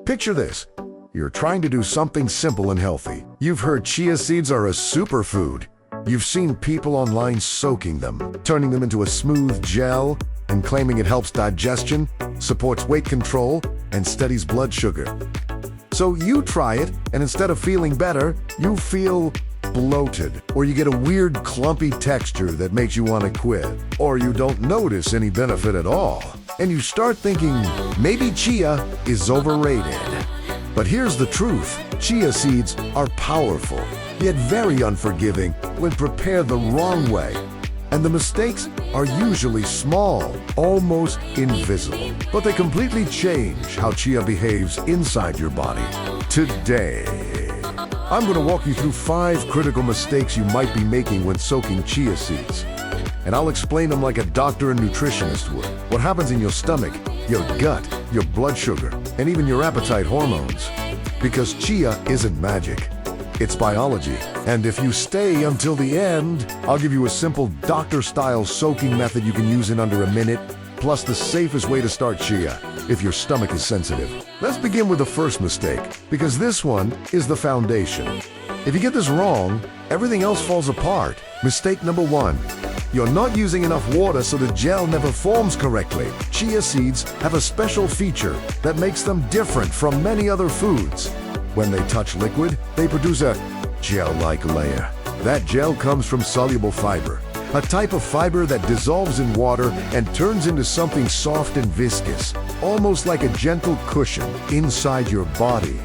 Picture this. You're trying to do something simple and healthy. You've heard chia seeds are a superfood. You've seen people online soaking them, turning them into a smooth gel, and claiming it helps digestion, supports weight control, and steadies blood sugar. So you try it, and instead of feeling better, you feel bloated, or you get a weird clumpy texture that makes you want to quit, or you don't notice any benefit at all, and you start thinking maybe chia is overrated. But here's the truth. Chia seeds are powerful, yet very unforgiving when prepared the wrong way. And the mistakes are usually small, almost invisible. But they completely change how chia behaves inside your body. Today, I'm going to walk you through 5 critical mistakes you might be making when soaking chia seeds. And I'll explain them like a doctor and nutritionist would. What happens in your stomach, your gut, your blood sugar, and even your appetite hormones. Because chia isn't magic. It's biology. And if you stay until the end, I'll give you a simple doctor-style soaking method you can use in under a minute, plus the safest way to start chia if your stomach is sensitive. Let's begin with the first mistake, because this one is the foundation. If you get this wrong, everything else falls apart. Mistake number 1. You're not using enough water so the gel never forms correctly. Chia seeds have a special feature that makes them different from many other foods. When they touch liquid, they produce a gel-like layer. That gel comes from soluble fiber, a type of fiber that dissolves in water and turns into something soft and viscous, almost like a gentle cushion inside your body.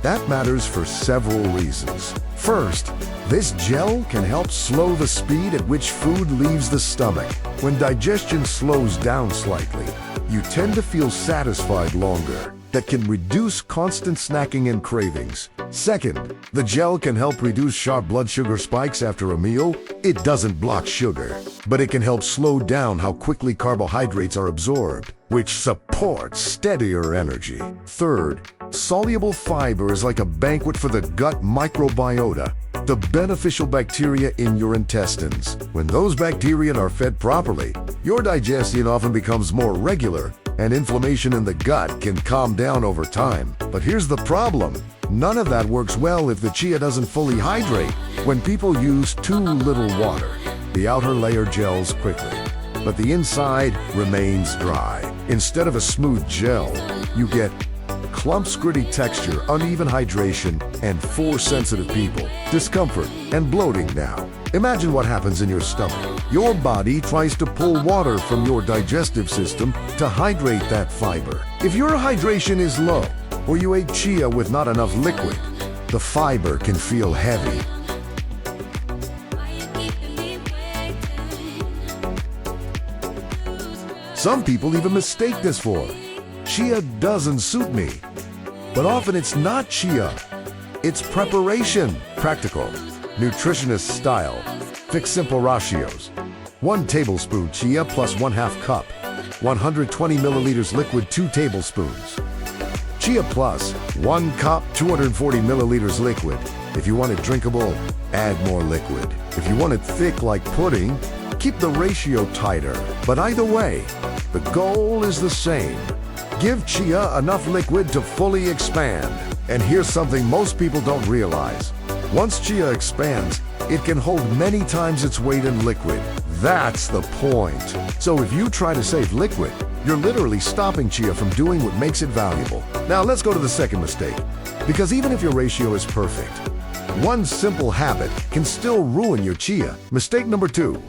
That matters for several reasons. First, this gel can help slow the speed at which food leaves the stomach. When digestion slows down slightly, you tend to feel satisfied longer. That can reduce constant snacking and cravings. Second, the gel can help reduce sharp blood sugar spikes after a meal. It doesn't block sugar, but it can help slow down how quickly carbohydrates are absorbed, which supports steadier energy. Third, soluble fiber is like a banquet for the gut microbiota, the beneficial bacteria in your intestines. When those bacteria are fed properly, your digestion often becomes more regular, and inflammation in the gut can calm down over time. But here's the problem. None of that works well if the chia doesn't fully hydrate. When people use too little water, the outer layer gels quickly, but the inside remains dry. Instead of a smooth gel, you get clumps, gritty texture, uneven hydration, and for sensitive people, discomfort and bloating now. Imagine what happens in your stomach. Your body tries to pull water from your digestive system to hydrate that fiber. If your hydration is low, or you ate chia with not enough liquid, the fiber can feel heavy. Some people even mistake this for chia doesn't suit me. But often it's not chia. It's preparation. Practical, nutritionist style. Fix simple ratios. 1 tablespoon chia plus 1/2 cup. 120 milliliters liquid, 2 tablespoons. Chia plus 1 cup, 240 milliliters liquid. If you want it drinkable, add more liquid. If you want it thick like pudding, keep the ratio tighter. But either way, the goal is the same. Give chia enough liquid to fully expand. And here's something most people don't realize. Once chia expands, it can hold many times its weight in liquid. That's the point. So if you try to save liquid, you're literally stopping chia from doing what makes it valuable. Now let's go to the second mistake. Because even if your ratio is perfect, one simple habit can still ruin your chia. Mistake number 2.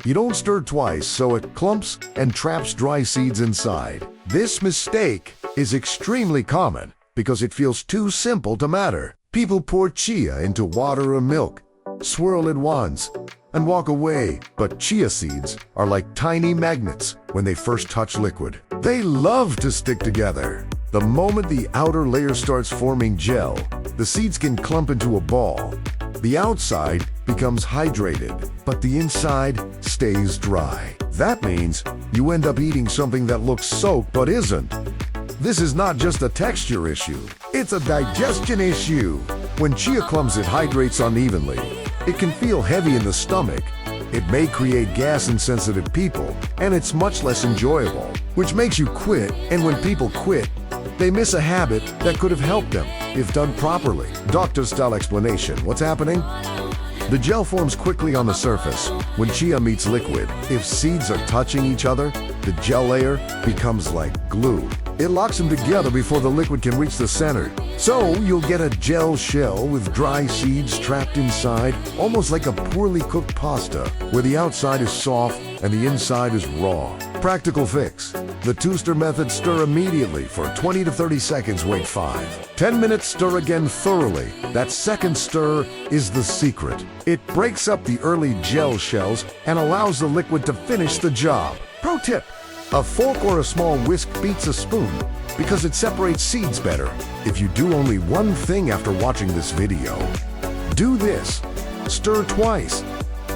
You don't stir twice so it clumps and traps dry seeds inside. This mistake is extremely common because it feels too simple to matter. People pour chia into water or milk, swirl it once, and walk away. But chia seeds are like tiny magnets when they first touch liquid. They love to stick together. The moment the outer layer starts forming gel, the seeds can clump into a ball. The outside becomes hydrated, but the inside stays dry. That means you end up eating something that looks soaked but isn't. This is not just a texture issue, it's a digestion issue. When chia clumps, it hydrates unevenly. It can feel heavy in the stomach. It may create gas in sensitive people, and it's much less enjoyable, which makes you quit. And when people quit, They miss a habit that could have helped them if done properly. Doctor-style explanation. What's happening? The gel forms quickly on the surface when chia meets liquid. If seeds are touching each other, the gel layer becomes like glue. It locks them together before the liquid can reach the center. So you'll get a gel shell with dry seeds trapped inside, almost like a poorly cooked pasta, where the outside is soft and the inside is raw. Practical fix. The two-stir method: stir immediately for 20 to 30 seconds, wait 5. 10 minutes, stir again thoroughly. That second stir is the secret. It breaks up the early gel shells and allows the liquid to finish the job. Pro tip: a fork or a small whisk beats a spoon because it separates seeds better. If you do only one thing after watching this video, do this. Stir twice.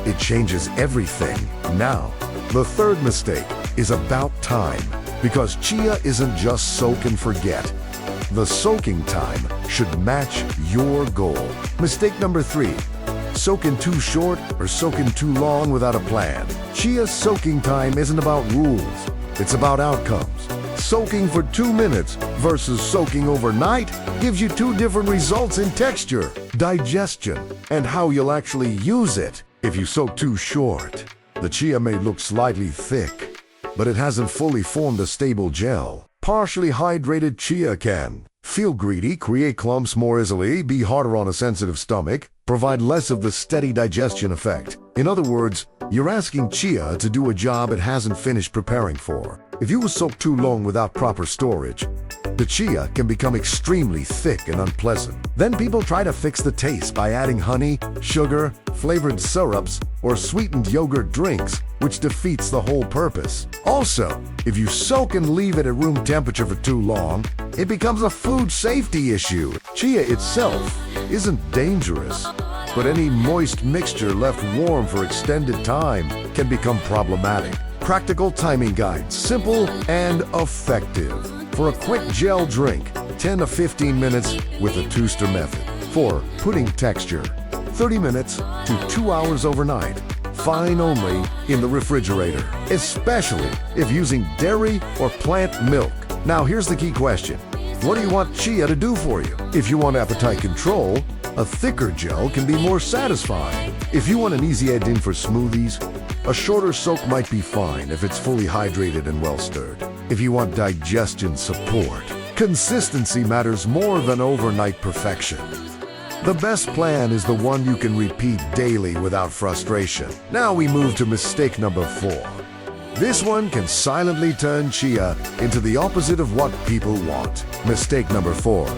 It changes everything. Now, the third mistake is about time, because chia isn't just soak and forget. The soaking time should match your goal. Mistake number 3. Soaking too short or soaking too long without a plan. Chia's soaking time isn't about rules. It's about outcomes. Soaking for 2 minutes versus soaking overnight gives you 2 different results in texture, digestion, and how you'll actually use it. If you soak too short, the chia may look slightly thick, but it hasn't fully formed a stable gel. Partially hydrated chia can feel greedy, create clumps more easily, be harder on a sensitive stomach, provide less of the steady digestion effect. In other words, you're asking chia to do a job it hasn't finished preparing for. If you soak too long without proper storage, the chia can become extremely thick and unpleasant. Then people try to fix the taste by adding honey, sugar, flavored syrups, or sweetened yogurt drinks, which defeats the whole purpose. Also, if you soak and leave it at room temperature for too long, it becomes a food safety issue. Chia itself isn't dangerous, but any moist mixture left warm for extended time can become problematic. Practical timing guide, simple and effective. For a quick gel drink, 10 to 15 minutes with the two-stir method. For pudding texture, 30 minutes to 2 hours overnight. Fine only in the refrigerator, especially if using dairy or plant milk. Now here's the key question. What do you want chia to do for you? If you want appetite control, a thicker gel can be more satisfying. If you want an easy add-in for smoothies, a shorter soak might be fine if it's fully hydrated and well stirred. If you want digestion support, consistency matters more than overnight perfection. The best plan is the one you can repeat daily without frustration. Now we move to mistake number 4. This one can silently turn chia into the opposite of what people want. Mistake number 4.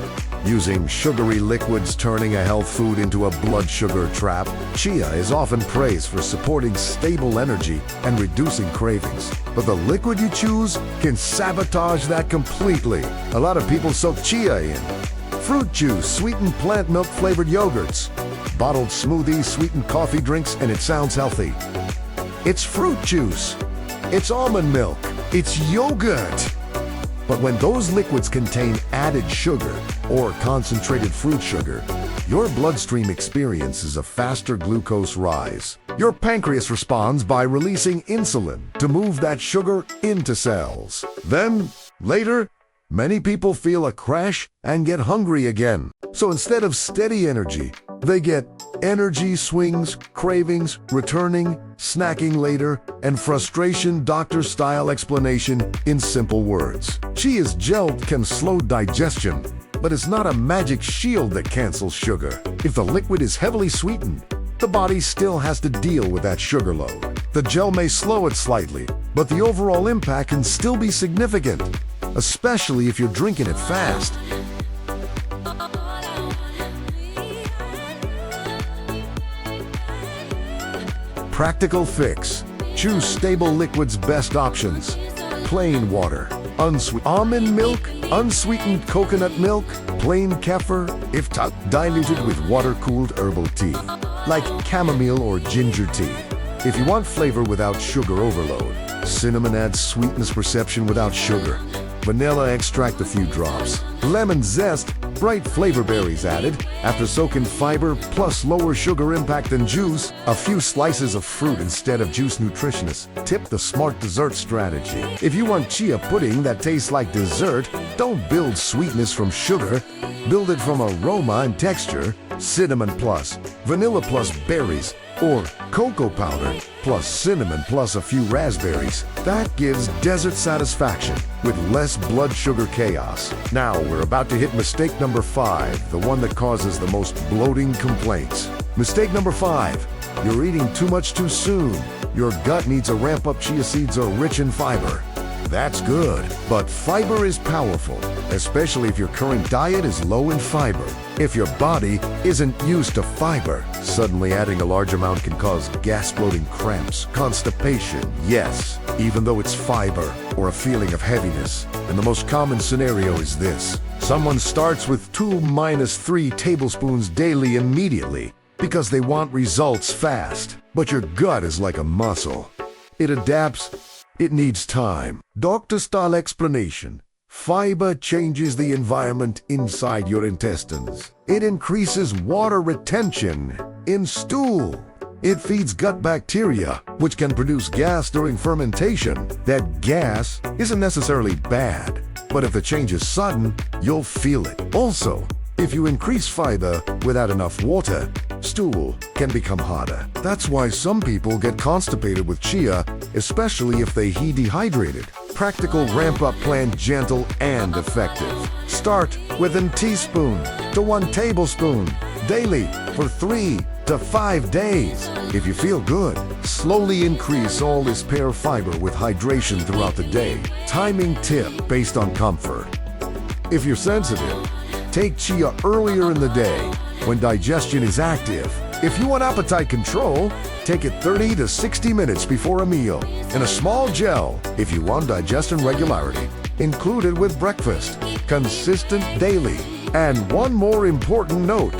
Using sugary liquids turning a health food into a blood sugar trap. Chia is often praised for supporting stable energy and reducing cravings. But the liquid you choose can sabotage that completely. A lot of people soak chia in fruit juice, sweetened plant milk flavored yogurts, bottled smoothies, sweetened coffee drinks, and it sounds healthy. It's fruit juice. It's almond milk. It's yogurt. But when those liquids contain added sugar or concentrated fruit sugar, your bloodstream experiences a faster glucose rise. Your pancreas responds by releasing insulin to move that sugar into cells. Then, later, many people feel a crash and get hungry again. So instead of steady energy, they get energy swings, cravings, returning, snacking later, and frustration. Doctor-style explanation in simple words. Chia's gel can slow digestion, but it's not a magic shield that cancels sugar. If the liquid is heavily sweetened, the body still has to deal with that sugar load. The gel may slow it slightly, but the overall impact can still be significant, especially if you're drinking it fast. Practical fix. Choose stable liquids. Best options: plain water, unsweetened almond milk, unsweetened coconut milk, plain kefir, if diluted with water-cooled herbal tea, like chamomile or ginger tea. If you want flavor without sugar overload, cinnamon adds sweetness perception without sugar. vanilla extract a few drops, lemon zest, bright flavor berries added, after soaking fiber plus lower sugar impact than juice, a few slices of fruit instead of juice nutritionists. Tip the smart dessert strategy. If you want chia pudding that tastes like dessert, don't build sweetness from sugar, build it from aroma and texture, cinnamon plus, vanilla plus berries, or cocoa powder plus cinnamon plus a few raspberries. That gives desert satisfaction with less blood sugar chaos. Now we're about to hit mistake number 5, the one that causes the most bloating complaints. Mistake number 5, you're eating too much too soon. Your gut needs a ramp up. Chia seeds are rich in fiber. That's good, but fiber is powerful, especially if your current diet is low in fiber. If your body isn't used to fiber, suddenly adding a large amount can cause gas, bloating, cramps, constipation, yes, even though it's fiber, or a feeling of heaviness. And the most common scenario is this. Someone starts with 2-3 tablespoons daily immediately because they want results fast. But your gut is like a muscle. It adapts. It needs time. Doctor-style explanation. Fiber changes the environment inside your intestines. It increases water retention in stool. It feeds gut bacteria, which can produce gas during fermentation. That gas isn't necessarily bad, but if the change is sudden, you'll feel it. Also, if you increase fiber without enough water, stool can become harder. That's why some people get constipated with chia, especially if they dehydrated. Practical ramp-up plan, gentle and effective. Start with a teaspoon to 1 tablespoon daily for 3 to 5 days. If you feel good, slowly increase all this pear fiber with hydration throughout the day. Timing tip based on comfort. If you're sensitive, take chia earlier in the day when digestion is active. If you want appetite control, take it 30 to 60 minutes before a meal. In a small gel, if you want digestion regularity, included with breakfast, consistent daily. And one more important note,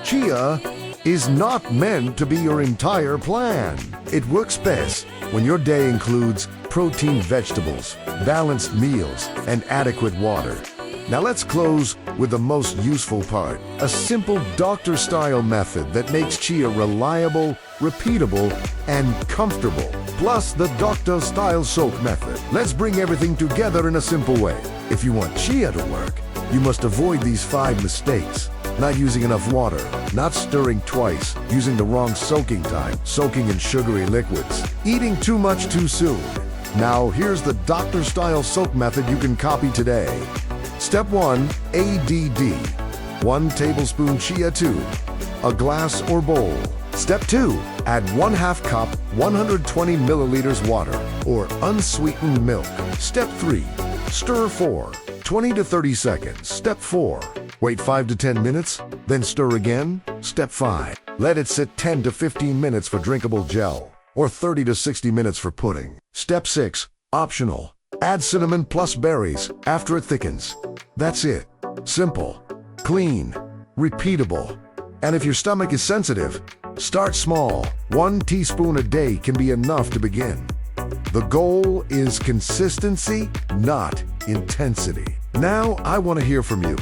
chia is not meant to be your entire plan. It works best when your day includes protein, vegetables, balanced meals, and adequate water. Now let's close with the most useful part, a simple doctor-style method that makes chia reliable, repeatable, and comfortable, plus the doctor-style soak method. Let's bring everything together in a simple way. If you want chia to work, you must avoid these 5 mistakes. Not using enough water, not stirring twice, using the wrong soaking time, soaking in sugary liquids, eating too much too soon. Now here's the doctor-style soak method you can copy today. Step 1, ADD. 1 tablespoon chia tube, a glass or bowl. Step 2, add 1/2 cup 120 milliliters water or unsweetened milk. Step 3, stir for 20 to 30 seconds. Step 4, wait 5 to 10 minutes, then stir again. Step 5, let it sit 10 to 15 minutes for drinkable gel or 30 to 60 minutes for pudding. Step 6, optional. Add cinnamon plus berries after it thickens. That's it. Simple, clean, repeatable. And if your stomach is sensitive, start small. 1 teaspoon a day can be enough to begin. The goal is consistency, not intensity. Now I want to hear from you.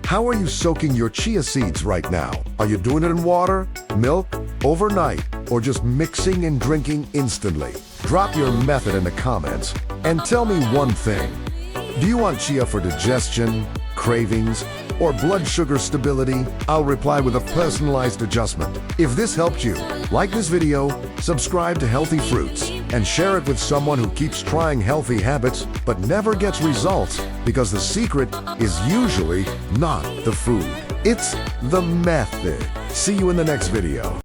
How are you soaking your chia seeds right now? Are you doing it in water, milk, overnight, or just mixing and drinking instantly? Drop your method in the comments and tell me one thing. Do you want chia for digestion, cravings, or blood sugar stability? I'll reply with a personalized adjustment. If this helped you, like this video, subscribe to Healthy Fruits, and share it with someone who keeps trying healthy habits but never gets results, because the secret is usually not the food. It's the method. See you in the next video.